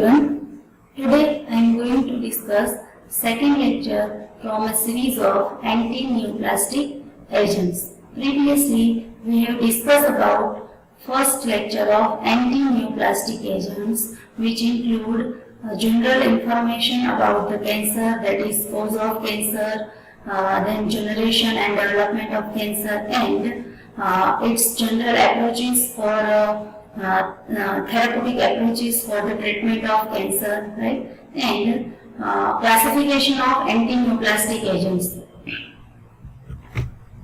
everyone. Today I am going to discuss second lecture from a series of anti-neoplastic agents. Previously we have discussed about first lecture of anti-neoplastic agents, which include general information about the cancer, that is cause of cancer, then generation and development of cancer, and its general approaches for therapeutic approaches for the treatment of cancer, right? And classification of anti-neoplastic agents.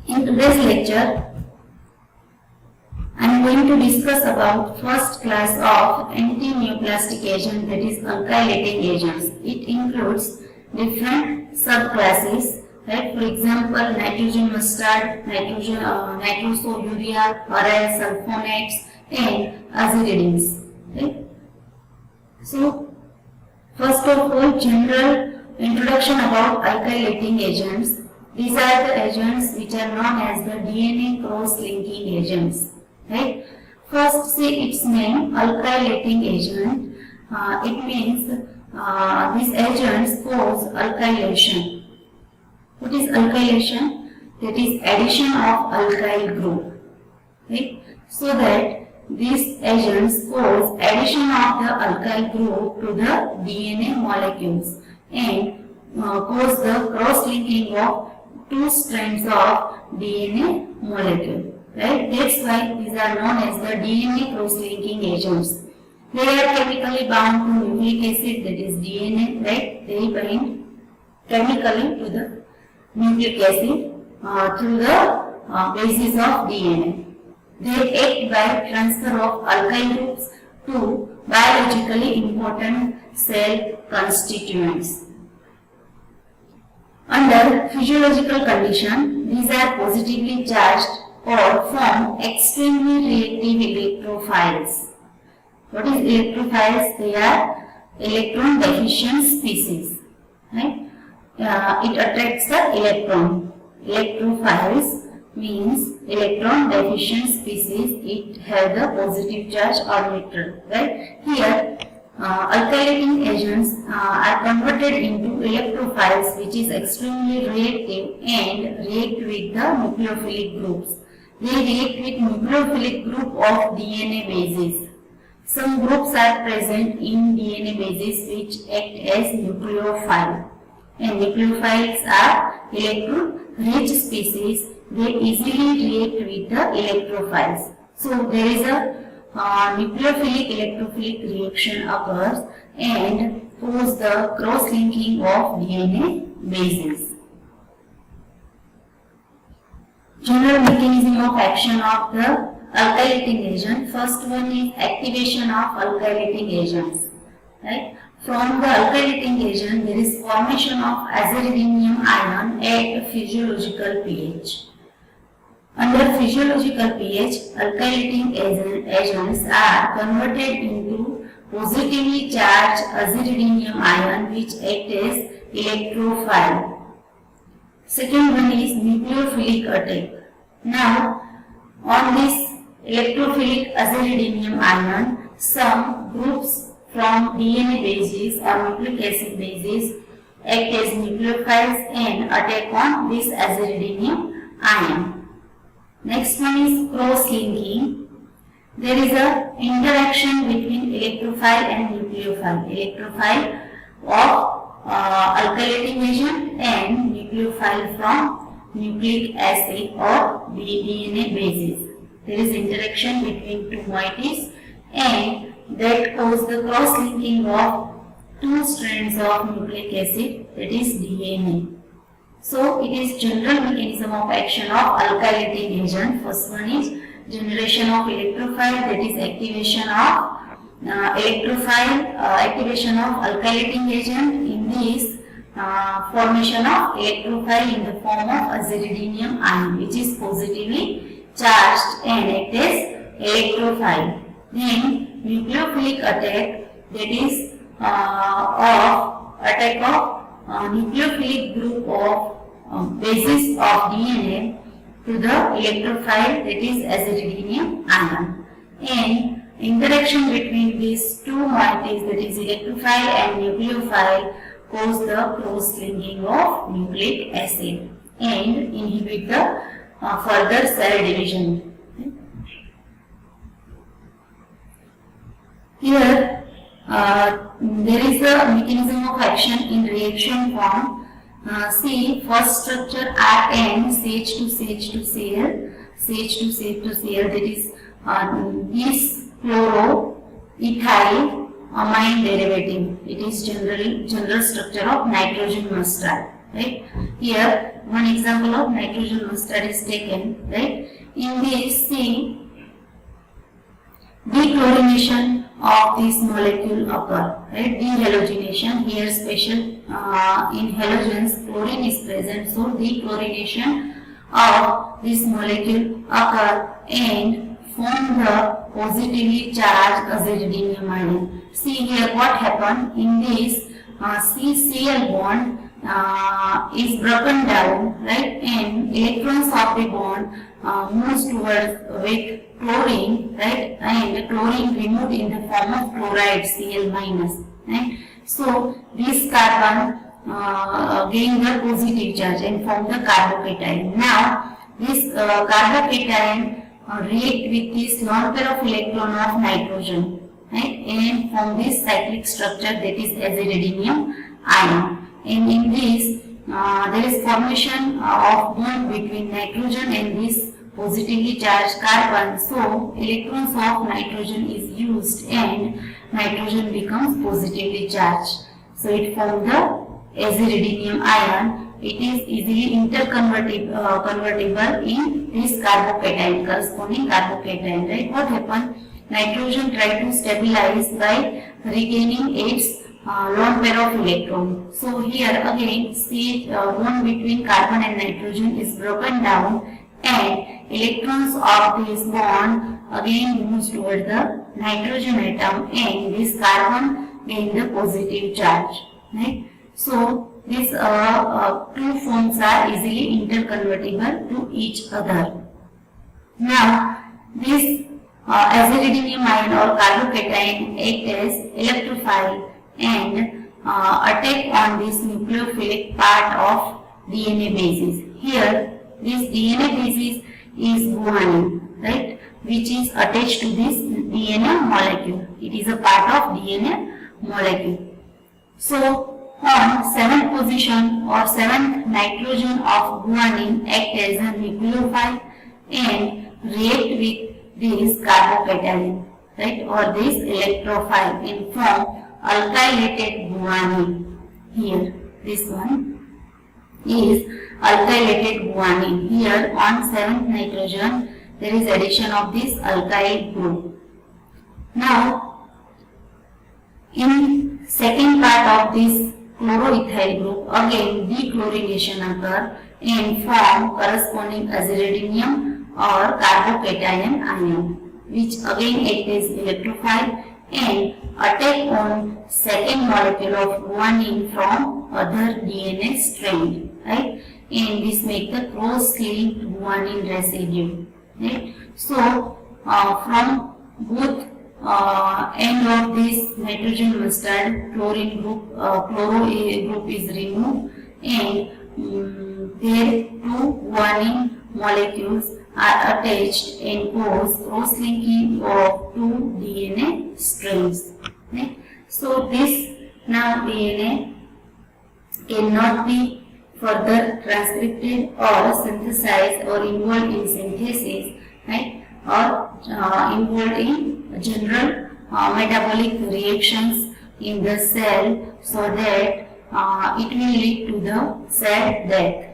In today's lecture, I am going to discuss about first class of anti-neoplastic agent, that is alkylating agents. It includes different subclasses, right? For example, nitrogen mustard, nitrosourea, aryl sulfonates, and aziridines. Right? So, first of all, general introduction about alkylating agents. These are the agents which are known as the DNA cross-linking agents. Right? First, see its name, alkylating agent. It means these agents cause alkylation. What is alkylation? That is addition of alkyl group. Right? So that these agents cause addition of the alkyl group to the DNA molecules and cause the cross-linking of two strands of DNA molecule. Right? That's why these are known as the DNA cross-linking agents. They are chemically bound to nucleic acid, that is DNA, right? They bind chemically to the nucleic acid through the basis of DNA. They act by transfer of alkyl groups to biologically important cell constituents. Under physiological condition, these are positively charged or form extremely reactive electrophiles. What is electrophiles? They are electron deficient species. Right? It attracts the electron. Electrophiles means electron deficient species. It has the positive charge or neutral. Right? Here, alkylating agents are converted into electrophiles, which is extremely reactive and react with the nucleophilic groups. They react with nucleophilic group of DNA bases. Some groups are present in DNA bases which act as nucleophile. And nucleophiles are electron-rich species. They easily react with the electrophiles. So there is a nucleophilic-electrophilic reaction occurs and cause the cross-linking of DNA bases. General mechanism of action of the alkylating agent. First one is activation of alkylating agents. Right? From the alkylating agent, there is formation of aziridinium ion at physiological pH. Under physiological pH, alkylating agents are converted into positively charged aziridinium ion, which act as electrophile. Second one is nucleophilic attack. Now, on this electrophilic aziridinium ion, some groups from DNA bases or nucleic acid bases act as nucleophiles and attack on this aziridinium ion. Next one is cross-linking. There is an interaction between electrophile and nucleophile. Electrophile of alkylating agent and nucleophile from nucleic acid or DNA bases. There is interaction between two moieties and that causes the cross-linking of two strands of nucleic acid, that is DNA. So it is general mechanism of action of alkylating agent. First one is generation of electrophile, that is activation of electrophile, activation of alkylating agent. In this, formation of electrophile in the form of aziridinium ion, which is positively charged and act as electrophile. Then nucleophilic attack, that is attack of nucleophilic group of bases of DNA to the electrophile, that is aziridinium ion. And interaction between these two moieties, that is electrophile and nucleophile, cause the cross-linking of nucleic acid and inhibit the further cell division. Here there is a mechanism of action in reaction form. See, first structure Rn, CH2CH2Cl, CH2CH2Cl, that is this chloroethyl amine derivative. It is general structure of nitrogen mustard. Right? Here one example of nitrogen mustard is taken. Right? In this, see, dechlorination of this molecule occur. Right? Dehalogenation. Here special in halogens chlorine is present, so dechlorination of this molecule occur and form the positively charged aziridinium ion. See here what happened in this CCl bond is broken down, right, and electrons of the bond moves towards with chlorine, right, and chlorine removed in the form of chloride Cl minus, right. So this carbon gain the positive charge and form the carbocation. Now this carbocation react with this lone pair of electron of nitrogen, right, and form this cyclic structure, that is aziridinium ion. And in this there is formation of bond between nitrogen and this positively charged carbon. So electrons of nitrogen is used and nitrogen becomes positively charged. So it forms the aziridinium ion. It is easily interconvertible in this carbocation, corresponding carbocation. Right? What happened? Nitrogen try to stabilize by regaining its lone pair of electron. So here again, see, bond between carbon and nitrogen is broken down, and electrons of this bond again moves toward the nitrogen atom, and this carbon gain the positive charge. Right? So these two forms are easily interconvertible to each other. Now this aziridinium ion or carbocation act as electrophile and attack on this nucleophilic part of DNA bases. Here this DNA basis is guanine, right, which is attached to this DNA molecule. It is a part of DNA molecule. So on 7th position or 7th nitrogen of guanine act as a nucleophile and react with this carbocation, right, or this electrophile and form alkylated guanine. Here this one is alkylated guanine. Here on 7th nitrogen there is addition of this alkyl group. Now in second part of this chloroethyl group, again dechlorination occur and form corresponding aziridinium or carbocation ion, which again act as electrophile and attack on second molecule of guanine from other DNA strand, right, and this make the cross-linked guanine residue. Right? So from both end of this nitrogen mustard, chlorine group, chloro group is removed, and their two guanine molecules are attached and cause cross-linking of two DNA strands. Right? So this now DNA cannot be further transcripted or synthesized or involved in synthesis, right, or involved in general metabolic reactions in the cell, so that it will lead to the cell death.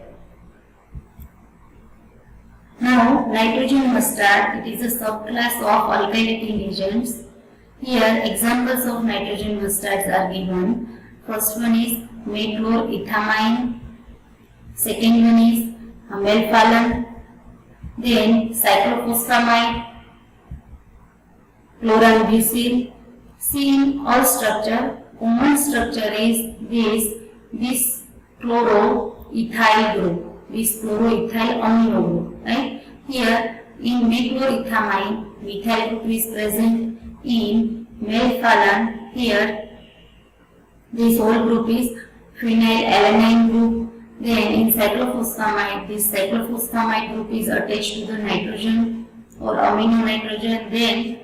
Now nitrogen mustard, it is a subclass of alkylating agents. Here examples of nitrogen mustards are given. First one is methylchloroethamine, second one is melphalan, then cyclophosphamide, chlorambucil. See, in all structure, common structure is this chloroethyl group, this chloroethyl amino group, right? Here in methylchloroethamine, methyl group is present, In melphalan, here this whole group is phenylalanine group. Then in cyclophosphamide, this cyclophosphamide group is attached to the nitrogen or amino nitrogen. Then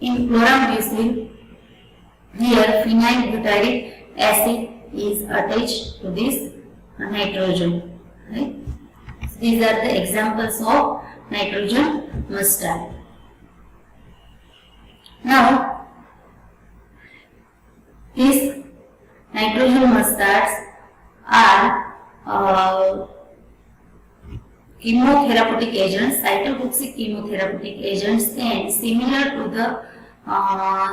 in chlorambucil, here phenyl butyric acid is attached to this nitrogen. Right? So these are the examples of nitrogen mustard. Now, these nitrogen mustards are chemotherapeutic agents, cytotoxic chemotherapeutic agents, and similar to the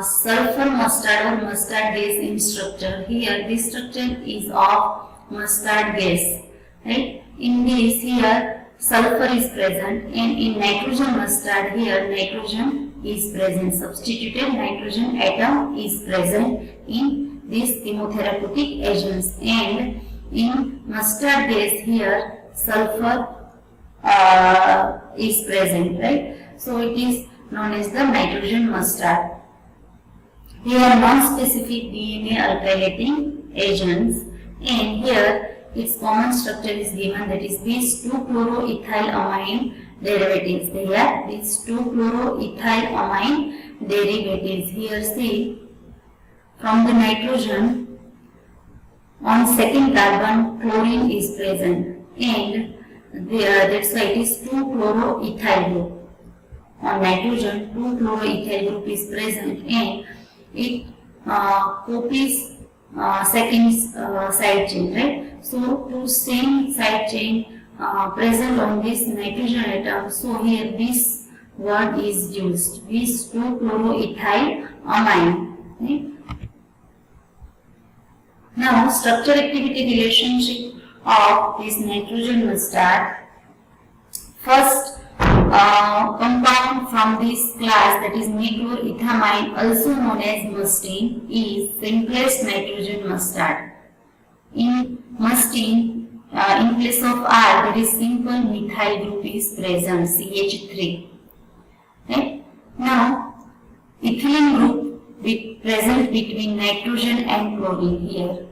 sulfur mustard or mustard gas in structure. Here, this structure is of mustard gas. Right? In this, here sulfur is present, and in nitrogen mustard, here nitrogen is present. Substituted nitrogen atom is present in these chemotherapeutic agents, and in mustard gas, here sulfur is present, right? So it is known as the nitrogen mustard. They are non-specific DNA alkylating agents, and here its common structure is given, that is these 2-chloroethylamine derivatives. They are these 2-chloroethylamine derivatives. Here see, from the nitrogen on second carbon chlorine is present, and that's why it is 2-chloroethyl group. On nitrogen, 2-chloroethyl group is present, and it copies second side chain, right? So to same side chain present on this nitrogen atom, so here this word is used, this 2-chloroethylamine. Right? Now, structure activity relationship of this nitrogen mustard. First compound from this class, that is nitroethamine, also known as mustine, is simplest nitrogen mustard. In mustine, in place of R, that is simple methyl group is present, CH3. Right? Now, ethylene group present between nitrogen and chlorine. Here,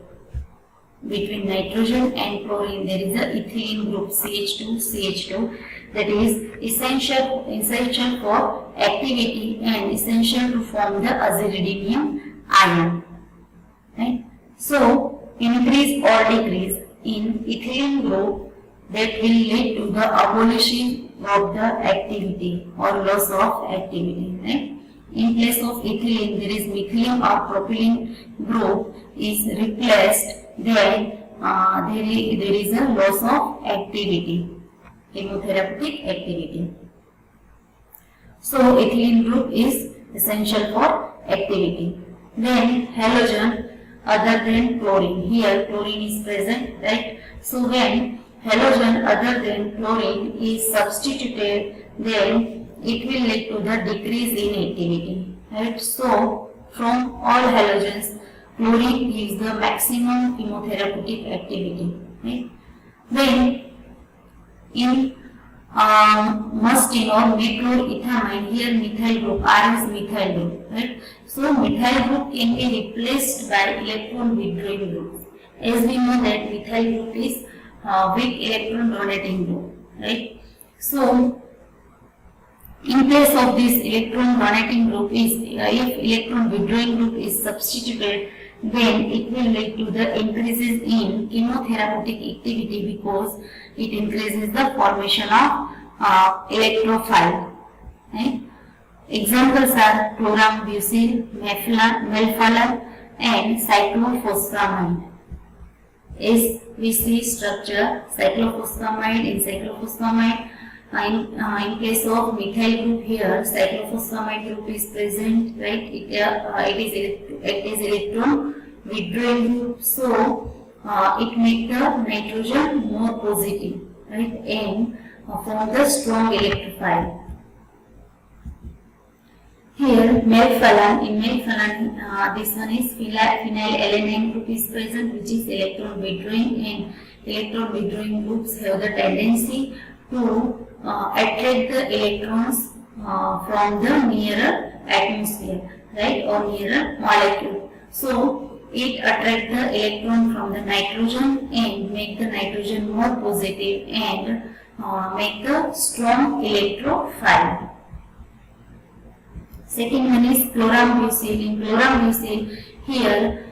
between nitrogen and chlorine, there is a ethylene group, CH2, that is essential for activity and essential to form the aziridinium ion. Right? So, increase or decrease in ethylene group, that will lead to the abolishing of the activity or loss of activity. Right? In place of ethylene, there is methylene or propylene group is replaced, then there is a loss of activity, chemotherapeutic activity. So ethylene group is essential for activity. Then halogen other than chlorine. Here chlorine is present, right? So when halogen other than chlorine is substituted, then it will lead to the decrease in activity. Right? So from all halogens, chlorine gives the maximum chemotherapeutic activity. Right? Then in mustine or nitroethamine, here methyl group, R is methyl group. Right? So methyl group can be replaced by electron withdrawing group. As we know that methyl group is weak electron donating group. Right? So in place of this electron donating group is, if electron withdrawing group is substituted, then it will lead to the increases in chemotherapeutic activity, because it increases the formation of electrophile. Right? Examples are chlorambucil, melphalan, and cyclophosphamide. As we see structure, cyclophosphamide, in cyclophosphamide, in case of methyl group, here cyclophosphamide group is present, right? It is electron withdrawing group, so it makes the nitrogen more positive, right? And form the strong electrophile. Here melphalan, in melphalan, this one is phenylalanine group is present, which is electron withdrawing, and electron withdrawing groups have the tendency to attract the electrons from the nearer atmosphere, right, or nearer molecule. So it attracts the electron from the nitrogen and make the nitrogen more positive and make the strong electrophile. Second one is chlorambucil. In chlorambucil, here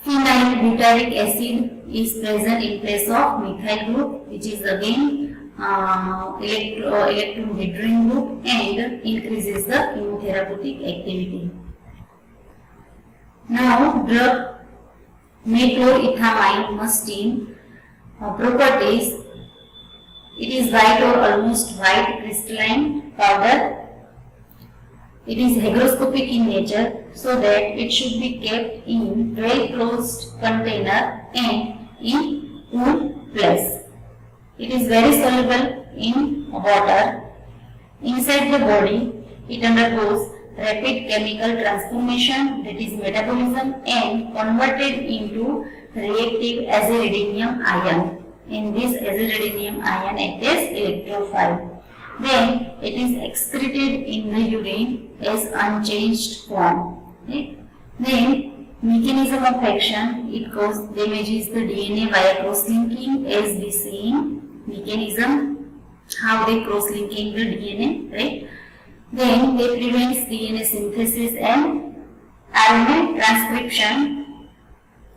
phenyl butyric acid is present in place of methyl group, which is again electron withdrawing group and increases the chemotherapeutic activity. Now, drug metoclopramide mustine properties. It is white or almost white crystalline powder. It is hygroscopic in nature, so that it should be kept in well closed container and in cool place. It is very soluble in water. Inside the body, it undergoes rapid chemical transformation, that is metabolism, and converted into reactive aziridinium ion. In this aziridinium ion acts as electrophile. Then it is excreted in the urine as unchanged form. Okay? Then mechanism of action, it damages the DNA via cross-linking, as we see in mechanism, how they cross-linking the DNA, right? Then they prevent DNA synthesis and RNA transcription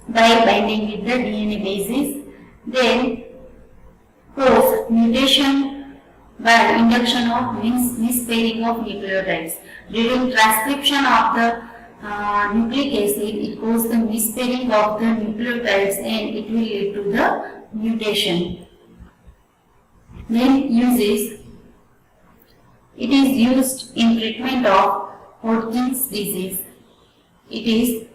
by binding with the DNA bases. Then cause mutation by induction of mispairing of nucleotides. During transcription of the nucleic acid, it causes the mispairing of the nucleotides and it will lead to the mutation. Then uses. It is used in treatment of Hodgkin's disease. It is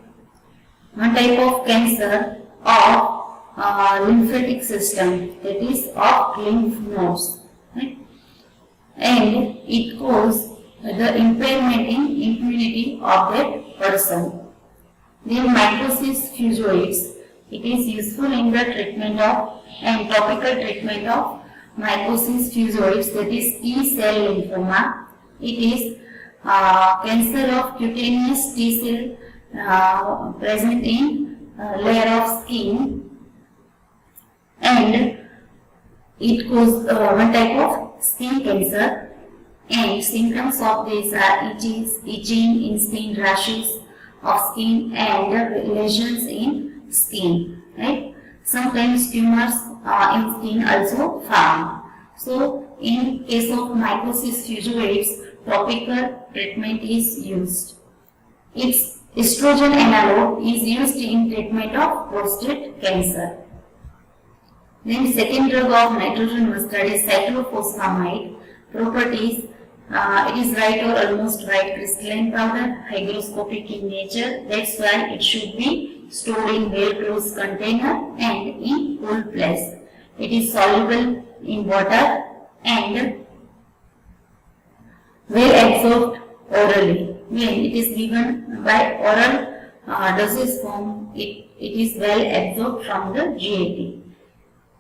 one type of cancer of lymphatic system, that is of lymph nodes. Right? And it causes the impairment in immunity of that person. Then mycosis fusoides. It is useful in the treatment of and topical treatment of mycosis fusoides, that is T-cell lymphoma. It is cancer of cutaneous T-cell present in layer of skin, and it causes one type of skin cancer, and symptoms of this are itching in skin, rashes of skin, and lesions in skin. Right? Sometimes tumors in skin also found. So, in case of mycosis fusoides, topical treatment is used. Its estrogen analog is used in treatment of prostate cancer. Then second drug of nitrogen mustard is cyclophosphamide. Properties, it is white or almost white crystalline powder, hygroscopic in nature, that's why it should be stored in well closed container and in cool place. It is soluble in water and well absorbed orally. When it is given by oral dosage form, it is well absorbed from the GIT.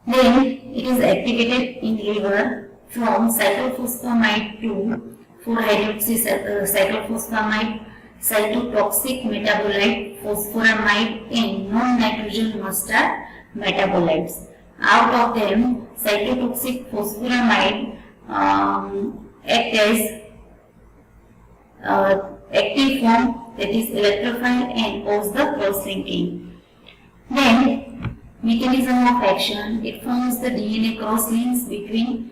Then it is activated in liver from cyclophosphamide to 4-hydroxycyclophosphamide, cytotoxic metabolite phosphoramide, and non-nitrogen mustard metabolites. Out of them, cytotoxic phosphoramide act as active form, that is electrophile, and cause the cross-linking. Then mechanism of action, it forms the DNA cross-links between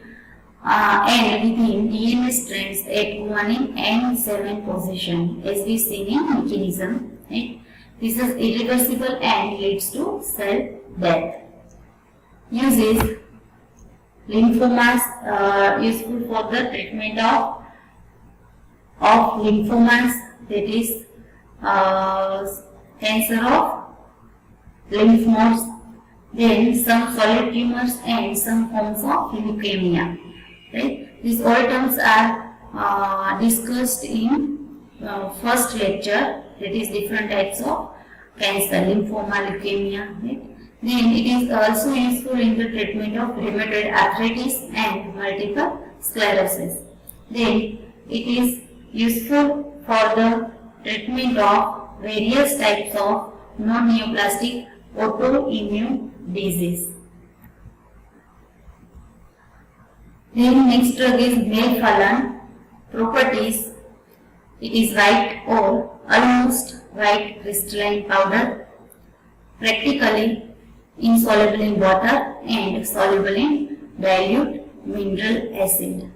and within DNA strands at guanine N7 position, as we see in mechanism. Right? This is irreversible and leads to cell death. Uses lymphomas, useful for the treatment of lymphomas, that is cancer of lymph nodes, then some solid tumors and some forms of leukemia. Right? These all terms are discussed in first lecture, that is different types of cancer, lymphoma, leukemia. Right? Then it is also useful in the treatment of rheumatoid arthritis and multiple sclerosis. Then it is useful for the treatment of various types of non-neoplastic autoimmune disease. Then next drug is melphalan. Properties: it is white or almost white crystalline powder, practically insoluble in water and soluble in dilute mineral acid.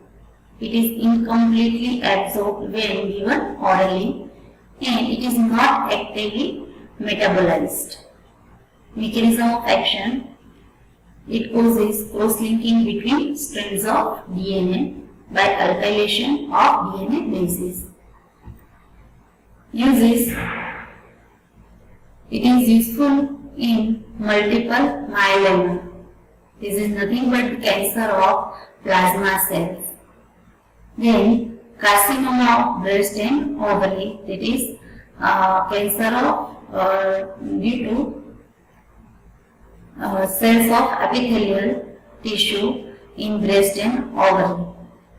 It is incompletely absorbed when given orally and it is not actively metabolized. Mechanism of action: it causes cross-linking between strands of DNA by alkylation of DNA bases. Uses: it is useful in multiple myeloma. This is nothing but cancer of plasma cells. Then carcinoma of breast and ovary, that is cancer of due to cells of epithelial tissue in breast and ovary.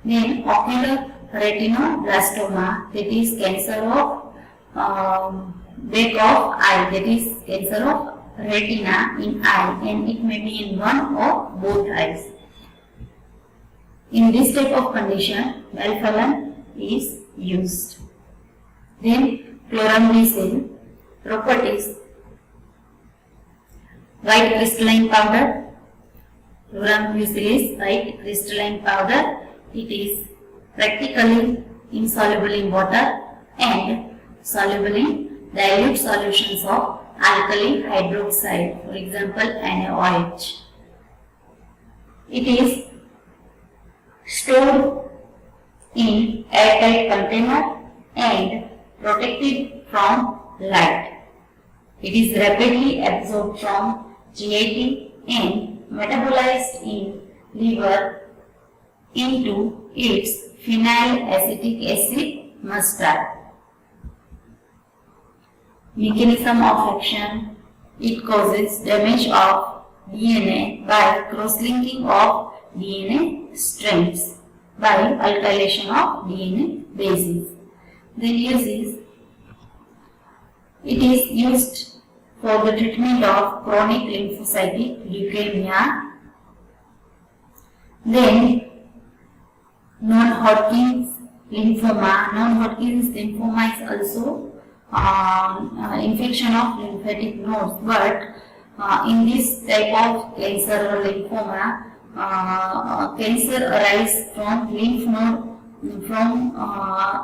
Then ocular retinoblastoma, that is cancer of back of eye, that is cancer of retina in eye, and it may be in one or both eyes. In this type of condition, melphalan is used. Then chlorambucil. Properties: white crystalline powder. Chlorambucil is white crystalline powder. It is practically insoluble in water and soluble in dilute solutions of alkali hydroxide, for example NaOH. It is stored in airtight container and protected from light. It is rapidly absorbed from GIT and metabolized in liver into its phenylacetic acid mustard. Mechanism of action: it causes damage of DNA by cross-linking of DNA strands by alkylation of DNA bases. Then uses: it is used for the treatment of chronic lymphocytic leukemia. Then non-Hodgkin's lymphoma. Non-Hodgkin's lymphoma is also infection of lymphatic nodes, but in this type of cancer or lymphoma, cancer arises from lymph node from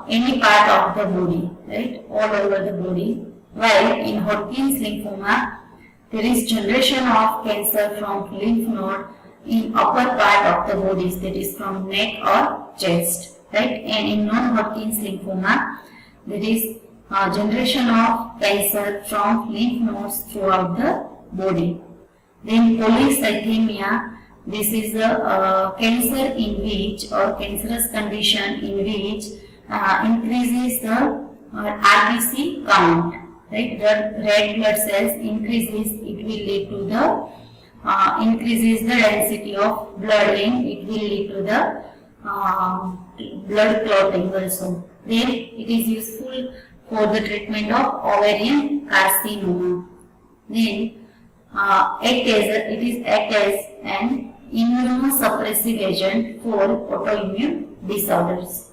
any part of the body, right, all over the body. While in Hodgkin's lymphoma, there is generation of cancer from lymph node in upper part of the body, that is from neck or chest, right. And in non-Hodgkin's lymphoma, there is generation of cancer from lymph nodes throughout the body. Then polycythemia. This is a cancer in which, or cancerous condition in which increases the RBC count, right? The red blood cells increases, it will lead to the increases the density of blood, and it will lead to the blood clotting also. Then it is useful for the treatment of ovarian carcinoma. Then it is act as an immunosuppressive agent for autoimmune disorders.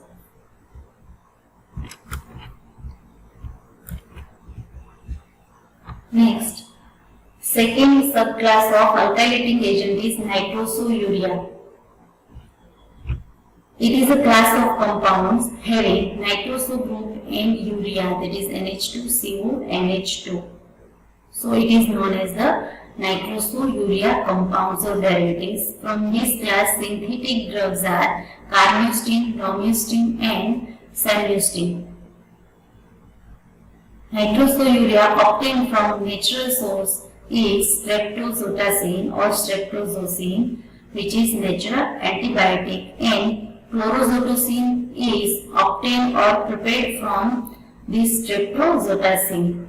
Next, second subclass of alkylating agent is nitrosourea. It is a class of compounds having nitroso group and urea, that is NH2CO, NH2. So it is known as the nitrosourea compounds or derivatives. From this class, synthetic drugs are carmustine, bromustine and samustine. Nitrosourea obtained from natural source is streptozotocin or streptozocin, which is natural antibiotic, and chlorozotocin is obtained or prepared from this streptozotocin.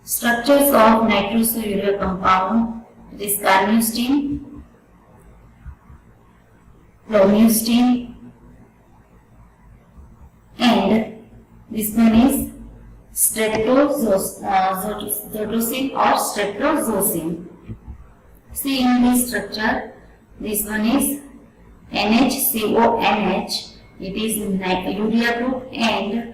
Structures of nitrosourea compound: it is carmustine, bromustine, This one is streptozotocin or streptozocin. See in this structure, this one is NHCONH. It is urea group, and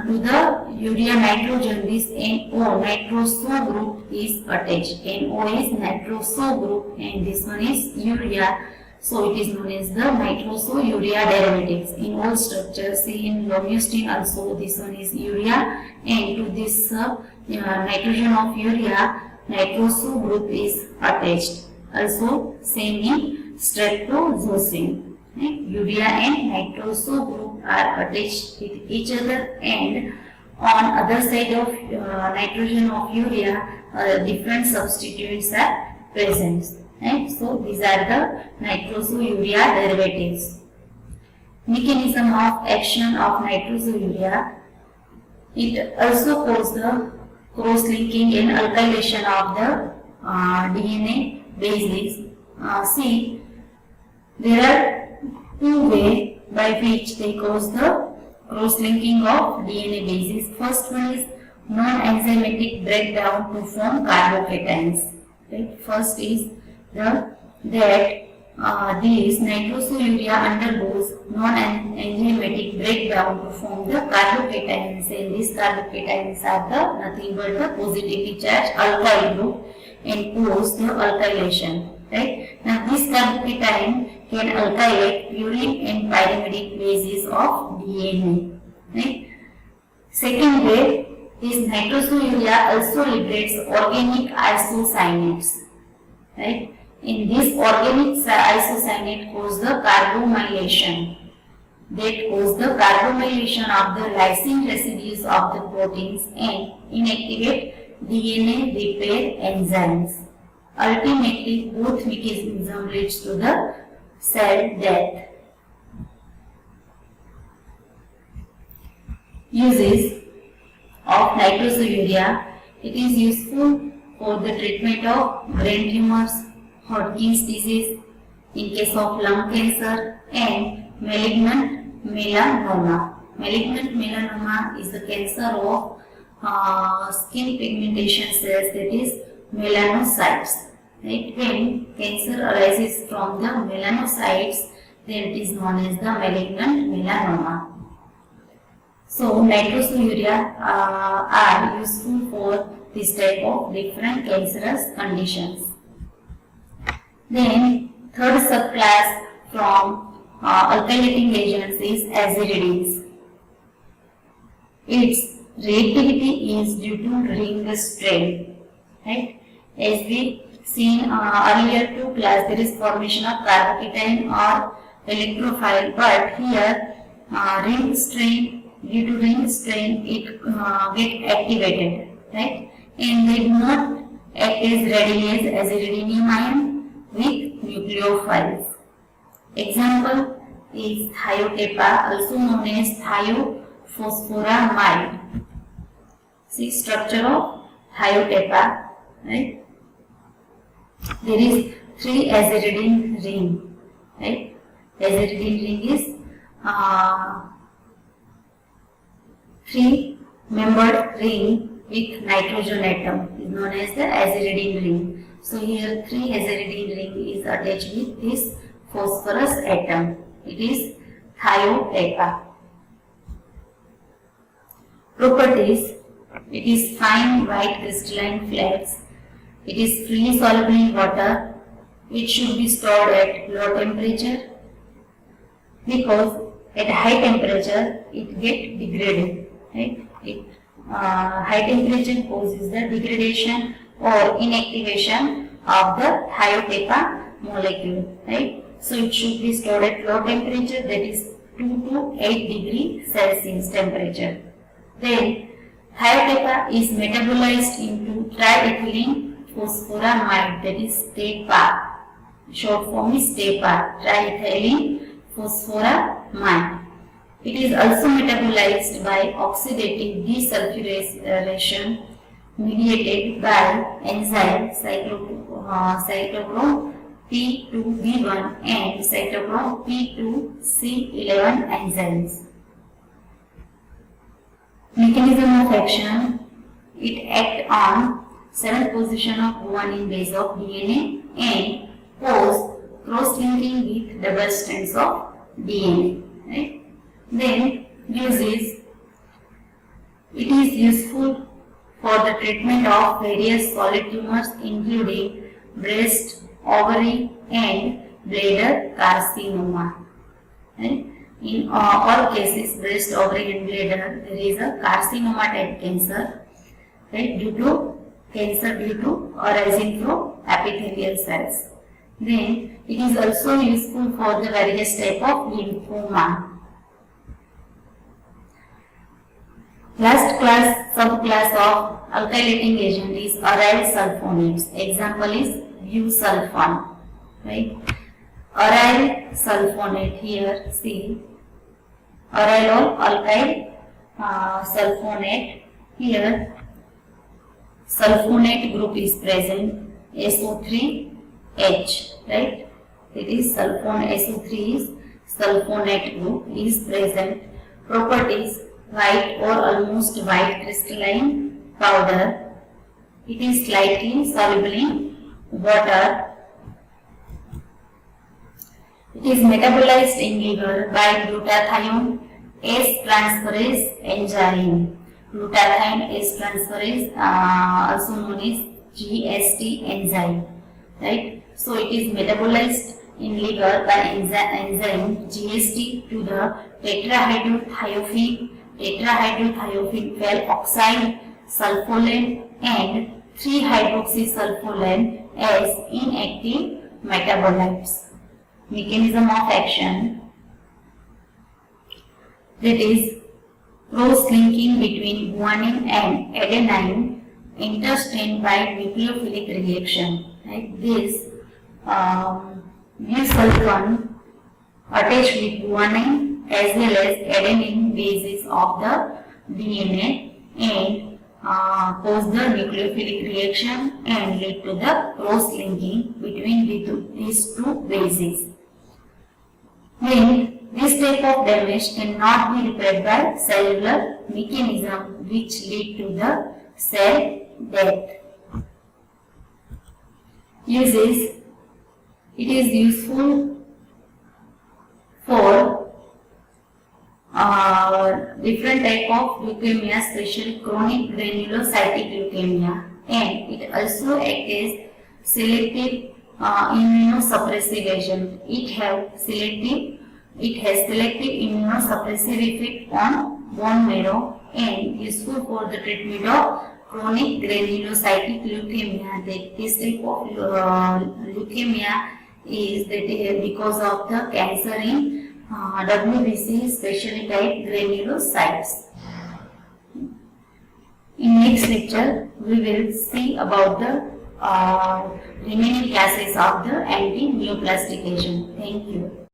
to the urea nitrogen, this NO nitroso group is attached. NO is nitroso group, and this one is urea. So it is known as the nitroso-urea derivatives. In all structures, see in lomustine also, this one is urea, and to this nitrogen of urea, nitroso group is attached. Also same in streptozocin. Urea and nitroso group are attached with each other, and on other side of nitrogen of urea, different substituents are present. Right? So these are the nitroso-urea derivatives. Mechanism of action of nitroso-urea. It also causes the cross-linking and alkylation of the DNA bases. See, there are two ways by which they cause the cross-linking of DNA bases. First one is non-enzymatic breakdown to form carbocations. Right? First is that these nitroso-urea undergoes non-enzymatic breakdown to form the carbocations, and these carbocations are the nothing but the positively charged alkyl group and cause the alkylation. Right? Now this carbocation can alkylate purine and pyrimidine bases of DNA. Right? Second way is nitroso-urea also liberates organic isocyanates. Right? In this organic isocyanate cause the carbomylation. That cause the carbomylation of the lysine residues of the proteins and inactivate DNA repair enzymes. Ultimately, both mechanisms leads to the cell death. Uses of nitroso-urea. It is useful for the treatment of brain tumors, Hodgkin's disease, in case of lung cancer, and malignant melanoma. Malignant melanoma is the cancer of skin pigmentation cells, that is melanocytes. Right? When cancer arises from the melanocytes, then it is known as the malignant melanoma. So nitroso-urea are useful for this type of different cancerous conditions. Then third subclass from alkylating agents is aziridines. Its reactivity is due to ring strain. Right? As we seen earlier two class, there is formation of carbocation or electrophile, but here ring strain, due to ring strain it get activated, right? And they do not act as readily as aziridinium ion with nucleophiles. Example is thiotepa, also known as thiophosphoramide. See structure of thiotepa, right? There is 3 aziridine ring, right? Aziridine ring is 3-membered ring with nitrogen atom is known as the aziridine ring. So here 3 aziridine ring is attached with this phosphorus atom. It is thiotepa. Properties: it is fine white crystalline flakes. It is freely soluble in water. It should be stored at low temperature because at high temperature it gets degraded. Right? High temperature causes the degradation or inactivation of the thiotepa molecule. Right? So it should be stored at low temperature, that is 2 to 8 degrees Celsius temperature. Then thiotepa is metabolized into triethylene phosphoramide, that is TEPA. Short form is TEPA, triethylene phosphoramide. It is also metabolized by oxidative desulfuration mediated by enzyme cytochrome P2B1 and cytochrome P2C11 enzymes. Mechanism of action, it acts on 7th position of guanine base of DNA and cause cross-linking with double strands of DNA. Right? Then uses, it is useful for the treatment of various solid tumors including breast, ovary and bladder carcinoma. Right? In all cases, breast, ovary and bladder, there is a carcinoma type cancer, right, due to arising from epithelial cells. Then it is also useful for the various type of lymphoma. Last subclass of alkylating agent is aryl sulfonates. Example is busulfan. Right? Aryl sulfonate, here see aryl alkyl sulfonate, here sulfonate group is present, SO3H, right? It is SO3 is sulfonate group is present. Properties: white or almost white crystalline powder. It is slightly soluble in water. It is metabolized in liver by glutathione S-transferase enzyme. Glutathione S-transferase, also known as GST enzyme. Right? So it is metabolized in liver by enzyme GST to the tetrahydrothiophene oxide sulfolane and 3-hydroxysulfolane as inactive metabolites. Mechanism of action, that is cross-linking between guanine and adenine interstrained by nucleophilic reaction. Right? This busulfan attached with guanine as well as adenine bases of the DNA and cause the nucleophilic reaction and lead to the cross-linking between these two bases. Then this type of damage cannot be repaired by cellular mechanism, which lead to the cell death. Uses, it is useful for different type of leukemia, especially chronic granulocytic leukemia, and it also acts as selective immunosuppressive agent. It has selective immunosuppressive effect on bone marrow and useful for the treatment of chronic granulocytic leukemia. That this type of leukemia is that because of the cancer in WBC, specially type granulocytes. In next lecture, we will see about the remaining classes of the anti-neoplastic agent. Thank you.